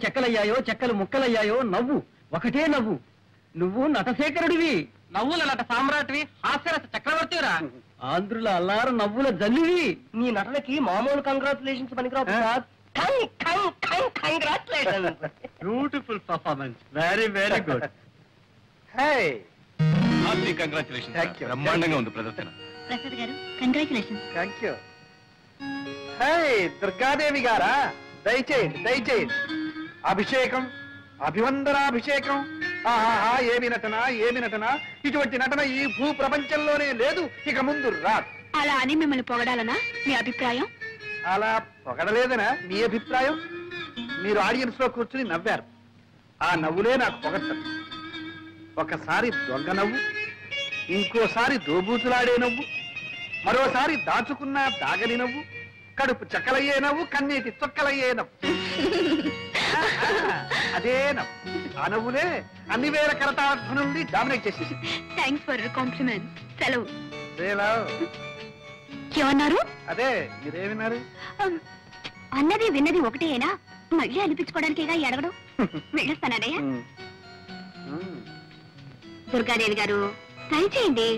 చెక్కలయ్యాయో చెక్కలు ముక్కలయ్యాయో నవ్వు ఒకటే నవ్వు. నువ్వు నటశేఖరుడివి, నవ్వుల నట సామ్రాట్వి, హాస్యరస చక్రవర్తిరా, ఆంధ్రుల అల్లారు నవ్వుల జల్లివి. నీ నటనకి మామూలు కంగ్రాచులేషన్స్ పనికిరావు. Beautiful performance, very very good. Congratulation, బ్రహ్మాండంగా ఉంది ప్రదర్శన. ప్రసాద్ గారు కంగ్రాచులేషన్. Thank you. దుర్గాదేవి గారా, దయచేయండి దయచేయండి. అభిషేకం, అభివందనాభిషేకం. ఆహా, ఏమి నటన ఏమి నటన! ఇటువంటి నటన ఈ భూ ప్రపంచంలోనే లేదు, ఇక ముందు రాదు. అలా అని మిమ్మల్ని పొగడాలనా మీ అభిప్రాయం? అలా పొగడలేదనా మీ అభిప్రాయం? మీరు ఆడియన్స్ లో కూర్చుని నవ్వారు, ఆ నవ్వులే నాకు పొగడ్తలు. ఒకసారి దొంగ నవ్వు, ఇంకోసారి దోబూతులాడే నవ్వు, మరోసారి దాచుకున్న దాగని నవ్వు, కడుపు చక్కలయ్యే నవ్వు, కన్నీటి చొక్కలయ్యే నవ్వు. అదే నవ్వు, ఆ నవ్వులే అన్ని వేల కరతార్థనుల్ని డామినేట్ చేసేసి. Thanks for compliment. సెలవు. ఏమన్నారు? అదే మీరేమిన్నారు? అన్నది విన్నది ఒకటేనా? మళ్ళీ అనిపించుకోవడానికేగా అడగడం. వెళ్ళొస్తానయ్యా. దుర్గాదేవి గారు దయచేయండి.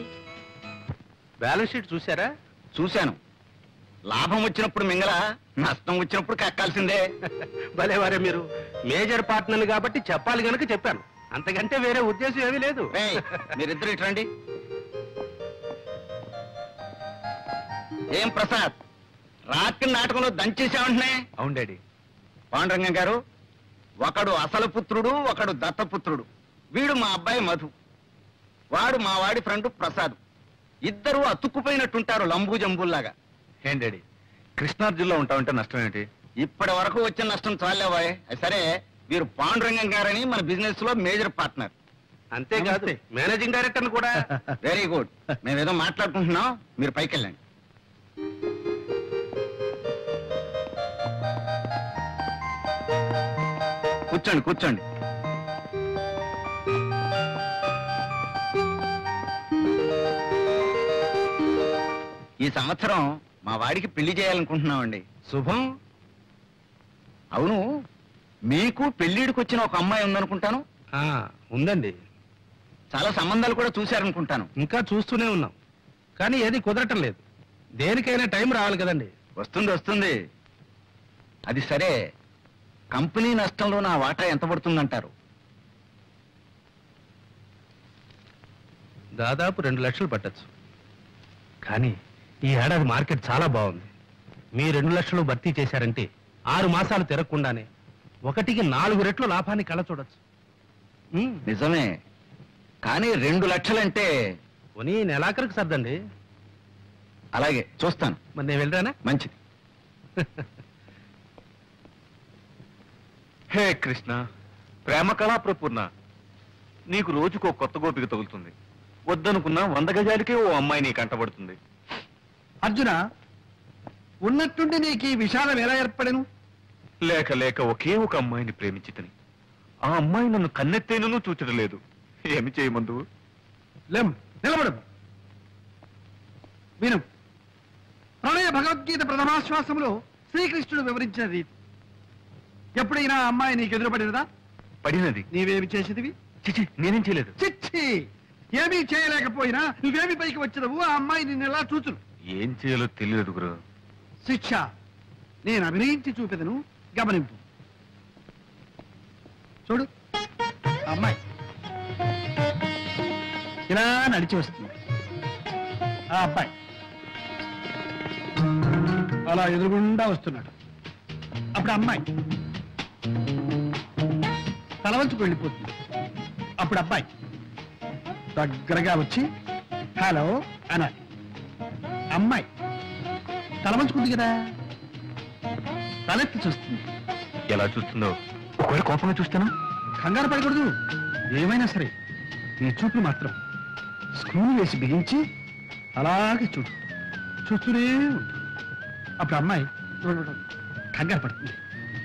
బ్యాలెన్స్ షీట్ చూసారా? చూశాను. లాభం వచ్చినప్పుడు మింగళ, నష్టం వచ్చినప్పుడు కక్కాల్సిందే. భలేవారే మీరు. మేజర్ పార్ట్నర్ కాబట్టి చెప్పాలి గనుక చెప్పాను, అంతకంటే వేరే ఉద్దేశం ఏమీ లేదు. మీరిద్దరు ఇట్రండి. ఏం ప్రసాద్, రాత్రి నాటకంలో దంచేసామంటున్నాయి? అవును డాడీ. పాండురంగం గారు, ఒకడు అసలు పుత్రుడు, ఒకడు దత్తపుత్రుడు. వీడు మా అబ్బాయి మధు, వాడు మా వాడి ఫ్రెండ్ ప్రసాద్. ఇద్దరు అతుక్కుపోయినట్టుంటారు లంబూ జంబుల్లాగా. ఏం డాడీ, కృష్ణార్జున్లో ఉంటామంటే నష్టం ఏంటి? ఇప్పటి వరకు వచ్చిన నష్టం చాలేవాయ్. సరే, వీరు పాండురంగం గారని మన బిజినెస్ లో మేజర్ పార్ట్నర్. అంతేకాదు మేనేజింగ్ డైరెక్టర్ కూడా. Very good. మేమేదో మాట్లాడుకుంటున్నాం, మీరు పైకి వెళ్ళండి. కూర్చోండి కూర్చోండి. ఈ సంవత్సరం మా వాడికి పెళ్లి చేయాలనుకుంటున్నామండి. శుభం. అవును, మీకు పెళ్లిడికి వచ్చిన ఒక అమ్మాయి ఉందనుకుంటాను. ఉందండి. చాలా సంబంధాలు కూడా చూశారనుకుంటాను. ఇంకా చూస్తూనే ఉన్నాం, కానీ ఏది కుదరటం లేదు. దేనికైనా టైం రావాలి కదండి. వస్తుంది వస్తుంది. అది సరే, కంపెనీ నష్టంలో నా వాటా ఎంత పడుతుందంటారు? దాదాపు 2 లక్షలు పట్టచ్చు. కానీ ఈ ఏడాది మార్కెట్ చాలా బాగుంది. మీ 2 లక్షలు భర్తీ చేశారంటే 6 మాసాలు తిరగకుండానే 1కి 4 రెట్లు లాభాన్ని కళ్ళ చూడొచ్చు. నిజమే, కానీ 2 లక్షలంటే పోనీ నెలాఖరికి సర్దండి. అలాగే చూస్తాను. మరి నేను వెళ్ళరానా? మంచిది. హే కృష్ణ, ప్రేమ కళా ప్రపూర్ణ, నీకు రోజుకో కొత్త గోపిక తగులుతుంది. వద్దనుకున్నా 100 గజాలకే ఓ అమ్మాయి నీ కంటబడుతుంది. అర్జున, ఉన్నట్టుండి నీకు ఈ విషాదం ఎలా ఏర్పడను? లేక లేక ఒకే ఒక అమ్మాయిని ప్రేమించితని ఆ అమ్మాయి నన్ను కన్నెత్తేనూ చూచడలేదు. ఏమి చేయమందు? నిలబడు, విను. ప్రణయ భగవద్గీత ప్రథమాశ్వాసంలో శ్రీకృష్ణుడు వివరించిన రీతి. ఎప్పుడైనా అమ్మాయి నీకు ఎదురుపడినదా? పడినది. నీవేమి చేసేదివి? చిచి, నేనేం చేయలేదు. చిచ్చి, ఏమీ చేయలేకపోయినా నువ్వేమి పైకి వచ్చినవు? ఆ అమ్మాయి నిన్ను ఎలా చూచును? ఏం చేయాలో తెలియదు గురు. శిక్ష నేను అభినయించి చూపెదను, గమనింపు. చూడు, అమ్మాయి ఇలా నడిచి వస్తుంది. ఆ అబ్బాయి అలా ఎదురుగుండా వస్తున్నాడు. అప్పుడు అమ్మాయి తలవంచుకు వెళ్ళిపోతుంది. అప్పుడు అబ్బాయి దగ్గరగా వచ్చి హలో అనాలి. అమ్మాయి తలవంచుకుంది కదా, తలెత్తి చూస్తుంది. ఎలా చూస్తుందో? ఒకవేళ కోపంగా చూస్తానా? కంగారు పడకూడదు. ఏమైనా సరే నీ చూపులు మాత్రం స్క్రూలు వేసి బిగించి అలాగే చూడు, చూస్తూనే ఉంటుంది. అప్పుడు అమ్మాయి కంగారు పడుతుంది,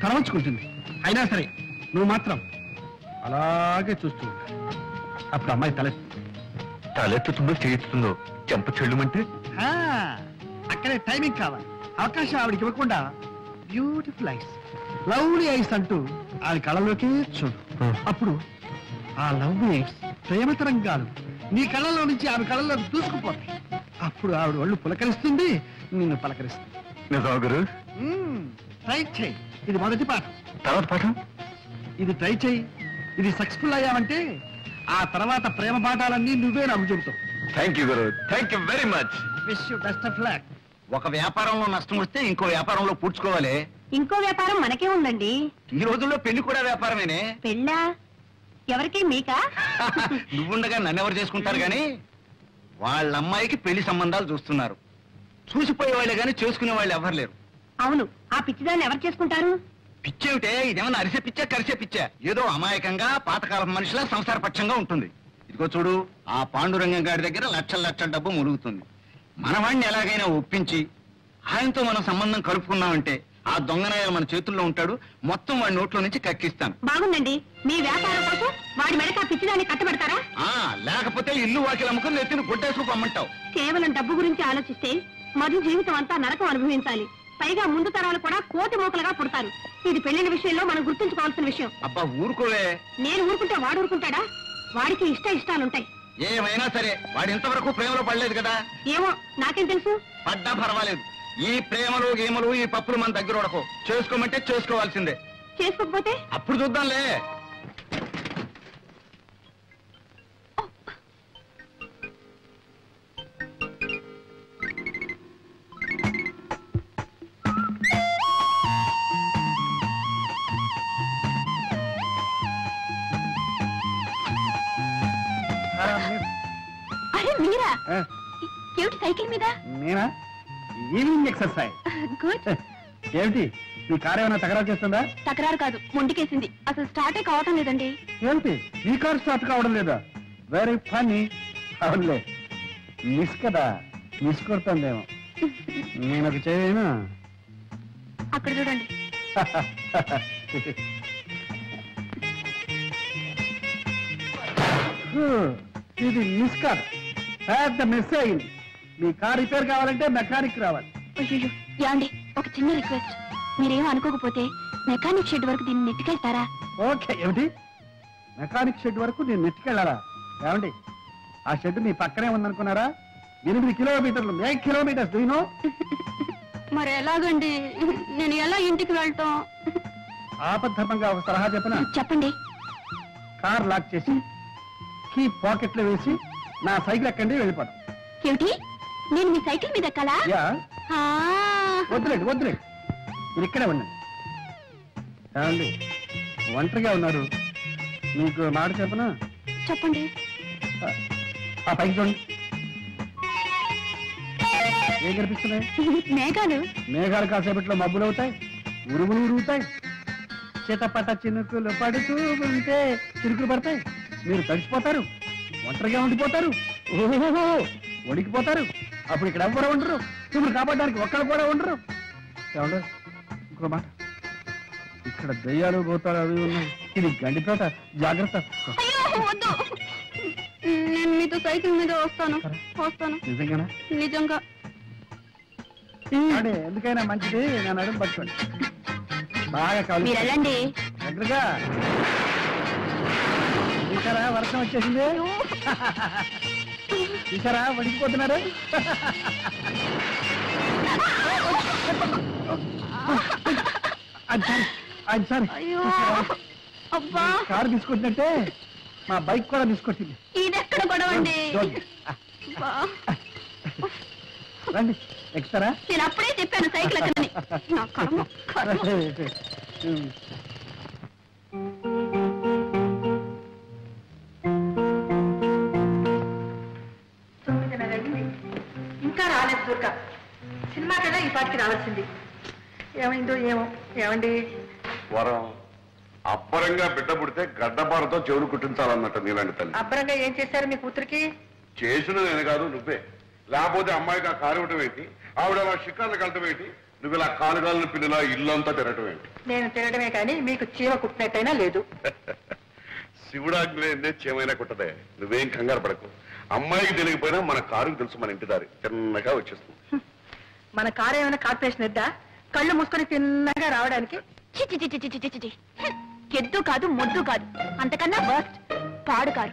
తలవంచుకుంటుంది. అయినా సరే నువ్వు మాత్రం అలాగే చూస్తూ ఉంటా. అప్పుడు అమ్మాయి తలెత్తుతుందో చేయిస్తుందో చెంప చెల్లుమంటే అక్కడే టైమింగ్ కావాలి. అవకాశం ఆవిడికి ఇవ్వకుండా బ్యూటిఫుల్ ఐస్, లవ్లీ ఐస్ అంటూ ఆమె కళ్ళలోకి చూడు. అప్పుడు ఆ లవ్ వేవ్స్ ప్రేమ తరంగాలు నీ కళ్ళలో నుంచి ఆమె కళ్ళలో దూసుకుపోతాయి. అప్పుడు ఆవిడ ఒళ్ళు పులకరిస్తుంది, నిన్ను పలకరిస్తుంది. నిజమా గురు? ట్రై చేయి. ఇది మొదటి పాఠం. తర్వాత పాఠం? ఇది ట్రై చేయి. ఇది సక్సెస్ఫుల్ అయ్యావంటే ఆ తర్వాత ప్రేమ పాఠాలన్నీ నువ్వే నాకు చెబుతావు. థ్యాంక్ యూ గురు, thank you very much. Wish you best of luck. ఒక వ్యాపారంలో నష్టం వస్తే ఇంకో వ్యాపారంలో పూడ్చుకోవాలి. ఇంకో వ్యాపారం మనకే ఉందండి. ఈ రోజుల్లో పెళ్లి కూడా వ్యాపారమేనే. పెళ్ళా? ఎవరికి? మీకా? నువ్వుండగా నన్నెవరు చేసుకుంటారు గాని వాళ్ళ అమ్మాయికి పెళ్లి సంబంధాలు చూస్తున్నారు. చూసిపోయే వాళ్ళే గాని చేసుకునే వాళ్ళు ఎవరు లేరు. అవును, ఆ పిచ్చిదాన్ని ఎవరు చేసుకుంటారు? పిచ్చేమిటే, ఇదేమన్నా అరిసే పిచ్చా కరిసే పిచ్చా? ఏదో అమాయకంగా పాతకాలం మనిషిలా సంసార పక్షంగా ఉంటుంది. ఇదిగో చూడు, ఆ పాండురంగం గారి దగ్గర లక్షల లక్షల డబ్బు మురుగుతుంది. మనవాణ్ణి ఎలాగైనా ఒప్పించి ఆయనతో మనం సంబంధం కలుపుకున్నామంటే ఆ దొంగనాయాలు మన చేతుల్లో ఉంటాడు. మొత్తం వాడి నోట్లో నుంచి కక్కిస్తాను. బాగుందండి. మీ వ్యాపారం కోసం వాడి మెడక పిచ్చిదాన్ని కట్టబెడతారా? లేకపోతే ఇల్లు వాకిలు అమ్ముకుని నెత్తిని గుడ్డేసుకు పమ్మంటావు. కేవలం డబ్బు గురించి ఆలోచిస్తే మధు జీవితం అంతా నరకం అనుభవించాలి. పైగా ముందు తరాలు కూడా కోటి మూకలుగా పుడతారు. ఇది పెళ్లిన విషయంలో మనం గుర్తుంచుకోవాల్సిన విషయం. అబ్బా ఊరుకోవే. నేను ఊరుకుంటే వాడు ఊరుకుంటాడా? వాడికి ఇష్టాలుంటాయి. ఏమైనా సరే వాడు ఇంతవరకు ప్రేమలో పడలేదు కదా. ఏమో, నాకేం తెలుసు. పడ్డా పర్వాలేదు. ఈ ప్రేమలు గేమలు ఈ పప్పులు మన దగ్గర ఉడకో. చేసుకోమంటే చేసుకోవాల్సిందే. చేసుకోకపోతే అప్పుడు చూద్దాంలే. అరే మీరా? ఏమిటి సైకిల్ మీద? నేనా? Evening exercise. గుడ్. ఏమిటి నీ కారు ఏమైనా తగరాలు చేస్తుందా? తకరారు కాదు, మొండికేసింది. అసలు స్టార్టే కావటం లేదండి. ఏమిటి నీ కారు స్టార్ట్ కావడం లేదా? Very funny. అవునులే, మిస్ కదా, మిస్ కొడుతుందేమో. నేను ఒక చేయను. అక్కడ చూడండి. ఇది మిస్ కాదు, పెద్ద మిస్ అయింది. మీ కార్ రిపేర్ కావాలంటే మెకానిక్ రావాలి. అయ్యో యాండి, ఒక చిన్న రిక్వెస్ట్. మీరేం అనుకోకపోతే మెకానిక్ షెడ్ వరకు దీన్ని నెట్టుకెళ్తారా? ఓకే. ఏమిటి మెకానిక్ షెడ్ వరకు నేను నెట్టుకెళ్ళాలా? ఏమండి, ఆ షెడ్ మీ పక్కనే ఉందనుకున్నారా? 8 కిలోమీటర్లు, 8 కిలోమీటర్స్. దూనో మరి ఎలాగండి? నేను ఎలా ఇంటికి వెళ్తాం? ఆపద్ధర్మంగా ఒక సలహా చెప్పనా? చెప్పండి. కార్ లాక్ చేసి కీ పాకెట్లో వేసి నా సైకిల్ ఎక్కండి, వెళ్ళిపోతాం. ఏమిటి, నేను మీ సైకిల్ మీద ఎక్కాలా? యా. ఆ. వద్దులేండి వద్దులేండి, మీరు ఇక్కడే ఉండండి. ఏమండి, ఒంటరిగా ఉన్నారు, మీకు మాట చెప్పనా? చెప్పండి. ఆ పైకి చూడండి, ఏం కనిపిస్తున్నాయి? మేఘాలు. మేఘాలు కాసేపట్లో మబ్బులు అవుతాయి, ఉరుగులు ఉరుగుతాయి, చితపట చినుకులు పడుతూ ఉంటే చిరుకులు పడతాయి. మీరు తడిసిపోతారు, ఒంటరిగా ఉండిపోతారు, ఓహో వణికిపోతారు. అప్పుడు ఇక్కడ ఎవ్వరు ఉండరు, మిమ్మల్ని కాపాడడానికి ఒక్కరు కూడా ఉండరు. ఏమండి, ఇంకో మాట, ఇక్కడ దయ్యాలు భూతాలు అవి ఉన్నాయి, ఇది గండిపేట, జాగ్రత్త. అయ్యో వద్దు, నేను మీతో సైకిల్ మీద వస్తాను. నిజంగానా? నిజంగా. అంటే ఎందుకైనా మంచిది, నేను అడుగు పట్టుకోండి. బాగా కావాలి. మీరు వెళ్ళండి. దగ్గరగా చూసారా, వర్షం వచ్చేసింది. చూసారా, వడికిపోతున్నారు. అయ్యో అబ్బా, కారు తీసుకొచ్చినట్టే మా బైక్ కూడా తీసుకొచ్చింది. ఇదెక్కడ గొడవండి? రండి, ఎక్కుతారా? నేను అప్పుడే చెప్పాను సైకిల్ ఎక్కడని. నా కర్మ, కర్మ. ఇంకా రాలేదు దుర్గా. సినిమాకైనా ఈ పాటికి రావాల్సింది. ఏమైందో ఏమో. ఏమండి, వరం అబ్బరంగా బిడ్డ పుడితే గడ్డపారతో చెవులు కుట్టించాలన్నట్టు నీలాంటి తల్లి. అబ్బరంగా ఏం చేశారు మీ కూతురికి? చేసిన నేను కాదు, నువ్వే. లేకపోతే అమ్మాయికి ఆ కారు ఇవ్వటం ఏంటి, ఆవిడ అలా షికార్లు కలటం ఏంటి, నువ్వు ఇలా కాలుగాలను పిల్లలా ఇల్లంతా తిరగటం ఏంటి? నేను తినడమే కానీ మీకు చీమ కుట్టినట్టయినా లేదు. శివుడాగ్నే చేమైనా కుట్టదే, నువ్వేం కంగారు పడకు. అమ్మాయికి తెలియకపోయినా మన కారుకు తెలుసు, మన ఇంటి దారి తిన్నగా వచ్చేస్తుంది. మన కారు ఏమైనా కార్పొరేషన్ ఎద్దా? కళ్ళు మూసుకొని తిన్నగా రావడానికి? చి చి చి చి చి చి చి. కెద్దు కాదు మొద్దు కాదు, అంతకన్నా వర్స్ట్ పాడు కారు.